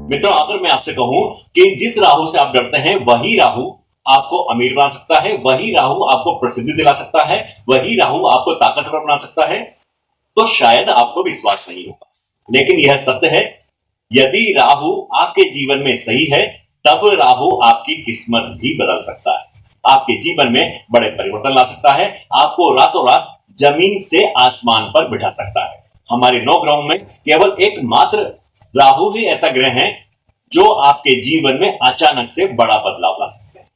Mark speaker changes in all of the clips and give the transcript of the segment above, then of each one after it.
Speaker 1: मित्रों, अगर मैं आपसे कहूं कि जिस राहु से आप डरते हैं वही राहु आपको अमीर बना सकता है, वही राहु आपको प्रसिद्धि दिला सकता है, वही राहु आपको ताकतवर बना सकता है, तो शायद आपको विश्वास नहीं होगा। लेकिन यह सत्य है, यदि राहु आपके जीवन में सही है तब राहु आपकी किस्मत भी बदल सकता है, आपके जीवन में बड़े परिवर्तन ला सकता है, आपको रातों रात जमीन से आसमान पर बिठा सकता है। हमारे 9 ग्रहों में केवल एकमात्र राहु ही ऐसा ग्रह है जो आपके जीवन में अचानक से बड़ा बदलाव ला सकते हैं।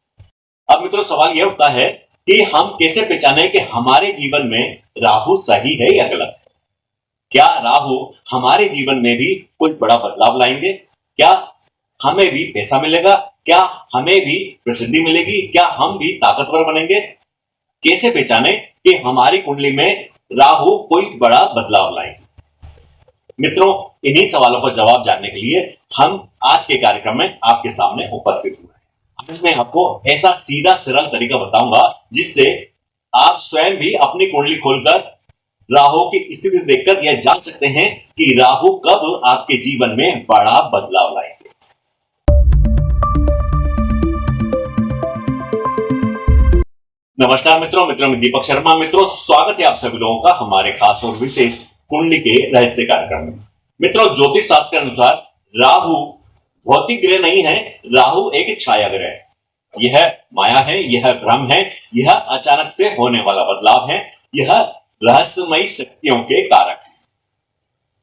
Speaker 1: अब मित्रों, सवाल यह उठता है कि हम कैसे पहचाने कि हमारे जीवन में राहु सही है या गलत है? क्या राहु हमारे जीवन में भी कुछ बड़ा बदलाव लाएंगे? क्या हमें भी पैसा मिलेगा? क्या हमें भी प्रसिद्धि मिलेगी? क्या हम भी ताकतवर बनेंगे? कैसे पहचाने कि हमारी कुंडली में राहु कोई बड़ा बदलाव लाएंगे? मित्रों, इन्हीं सवालों का जवाब जानने के लिए हम आज के कार्यक्रम में आपके सामने उपस्थित हुए हैं। आज मैं आपको ऐसा सीधा सरल तरीका बताऊंगा जिससे आप स्वयं भी अपनी कुंडली खोलकर राहु की स्थिति देखकर यह जान सकते हैं कि राहु कब आपके जीवन में बड़ा बदलाव लाएंगे। नमस्कार मित्रों, मैं दीपक शर्मा। मित्रों, स्वागत है आप सभी लोगों का हमारे खास और विशेष कुंडली के रहस्य कार्यक्रम में। मित्रों, ज्योतिष शास्त्र के अनुसार राहु भौतिक ग्रह नहीं है, राहु एक छाया ग्रह है। यह माया है, यह भ्रम है, यह अचानक से होने वाला बदलाव है, यह रहस्यमयी शक्तियों के कारक है।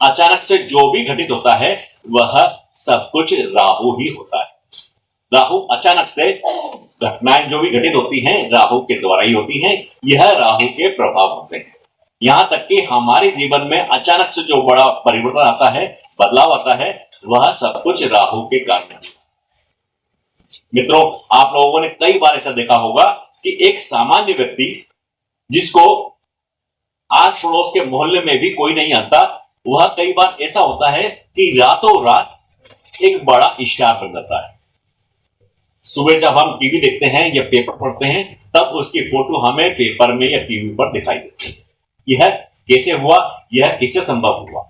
Speaker 1: अचानक से जो भी घटित होता है वह सब कुछ राहु ही होता है। राहु अचानक से घटनाएं जो भी घटित होती हैं राहु के द्वारा ही होती हैं, यह राहु के प्रभाव होते हैं। यहां तक कि हमारे जीवन में अचानक से जो बड़ा परिवर्तन आता है, बदलाव आता है, वह सब कुछ राहु के कारण है। मित्रों, आप लोगों ने कई बार ऐसा देखा होगा कि एक सामान्य व्यक्ति जिसको आस पड़ोस के मोहल्ले में भी कोई नहीं आता, वह कई बार ऐसा होता है कि रातों रात एक बड़ा स्टार बन जाता है। सुबह जब हम टीवी देखते हैं या पेपर पढ़ते हैं तब उसकी फोटो हमें पेपर में या टीवी पर दिखाई देती है। यह कैसे हुआ? यह कैसे संभव हुआ?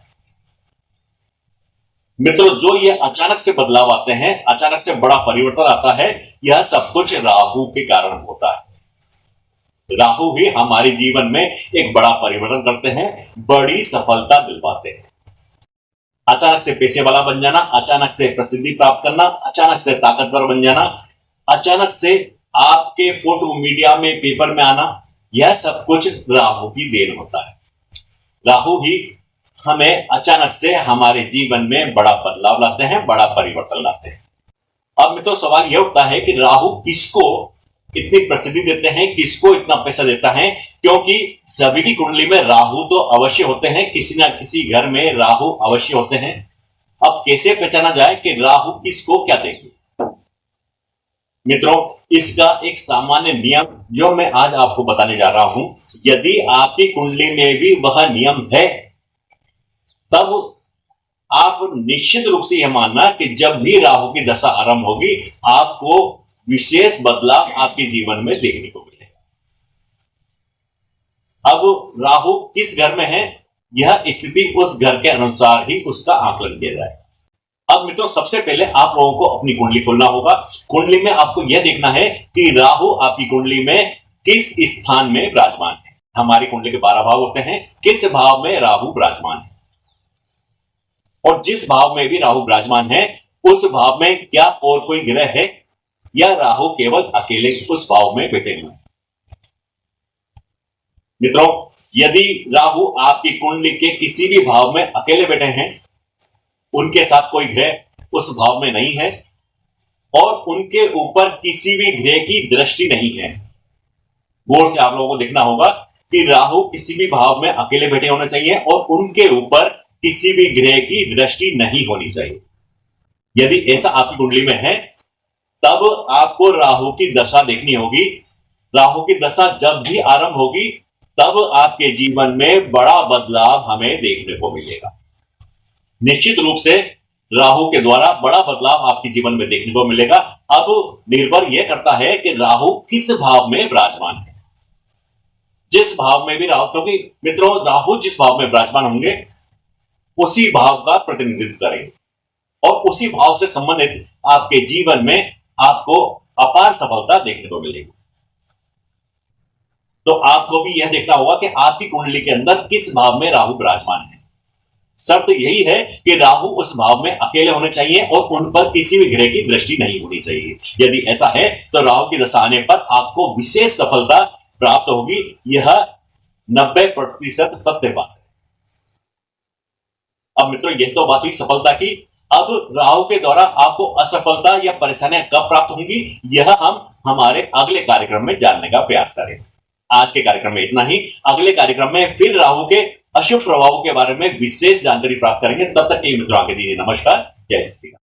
Speaker 1: मित्रों, जो ये अचानक से बदलाव आते हैं, अचानक से बड़ा परिवर्तन आता है, यह सब कुछ राहु के कारण होता है। राहु ही हमारे जीवन में एक बड़ा परिवर्तन करते हैं, बड़ी सफलता दिलवाते हैं। अचानक से पैसे वाला बन जाना, अचानक से प्रसिद्धि प्राप्त करना, अचानक से ताकतवर बन जाना, अचानक से आपके फोटो मीडिया में पेपर में आना, यह सब कुछ राहु की देन होता है। राहु ही हमें अचानक से हमारे जीवन में बड़ा बदलाव लाते हैं, बड़ा परिवर्तन लाते हैं। अब मित्रों, सवाल यह उठता है कि राहु किसको इतनी प्रसिद्धि देते हैं, किसको इतना पैसा देता है? क्योंकि सभी की कुंडली में राहु तो अवश्य होते हैं, किसी ना किसी घर में राहु अवश्य होते हैं। अब कैसे पहचाना जाए कि राहु किसको क्या देंगे? मित्रों, इसका एक सामान्य नियम जो मैं आज आपको बताने जा रहा हूं, यदि आपकी कुंडली में भी वह नियम है तब आप निश्चित रूप से यह मानना कि जब भी राहु की दशा आरंभ होगी आपको विशेष बदलाव आपके जीवन में देखने को मिलेगा। अब राहु किस घर में है, यह स्थिति उस घर के अनुसार ही उसका आकलन किया जाएगा। अब मित्रों, सबसे पहले आप लोगों को अपनी कुंडली खोलना होगा। कुंडली में आपको यह देखना है कि राहु आपकी कुंडली में किस स्थान में विराजमान है। हमारी कुंडली के 12 भाव होते हैं, किस भाव में राहु विराजमान है, और जिस भाव में भी राहु विराजमान है उस भाव में क्या और कोई ग्रह है या राहु केवल अकेले उस भाव में बैठे हुए हैं। मित्रों, यदि राहु आपकी कुंडली के किसी भी भाव में अकेले बैठे हैं, उनके साथ कोई ग्रह उस भाव में नहीं है और उनके ऊपर किसी भी ग्रह की दृष्टि नहीं है, गौर से आप लोगों को देखना होगा कि राहु किसी भी भाव में अकेले बैठे होना चाहिए और उनके ऊपर किसी भी ग्रह की दृष्टि नहीं होनी चाहिए। यदि ऐसा आपकी कुंडली में है तब आपको राहु की दशा देखनी होगी। राहु की दशा जब भी आरंभ होगी तब आपके जीवन में बड़ा बदलाव हमें देखने को मिलेगा। निश्चित रूप से राहु के द्वारा बड़ा बदलाव आपके जीवन में देखने को मिलेगा। अब निर्भर यह करता है कि राहु किस भाव में विराजमान है। जिस भाव में भी राहु, क्योंकि मित्रों राहु जिस भाव में विराजमान होंगे उसी भाव का प्रतिनिधित्व करेंगे। और उसी भाव से संबंधित आपके जीवन में आपको अपार सफलता देखने को मिलेगी। तो आपको भी यह देखना होगा कि आपकी कुंडली के अंदर किस भाव में राहु विराजमान है। शर्त यही है कि राहु उस भाव में अकेले होने चाहिए और उन पर किसी भी ग्रह की दृष्टि नहीं होनी चाहिए। यदि ऐसा है तो राहु की दशा आने पर आपको विशेष सफलता प्राप्त होगी। यह 90% सत्य बात है। अब मित्रों, यह तो बात हुई सफलता की। अब राहु के द्वारा आपको असफलता या परेशानियां कब प्राप्त होंगी, यह हम हमारे अगले कार्यक्रम में जानने का प्रयास करेंगे। आज के कार्यक्रम में इतना ही। अगले कार्यक्रम में फिर राहु के अशुभ प्रभावों के बारे में विशेष जानकारी प्राप्त करेंगे। तब तक के लिए मित्रों आगे दीजिए नमस्कार, जय श्री राम।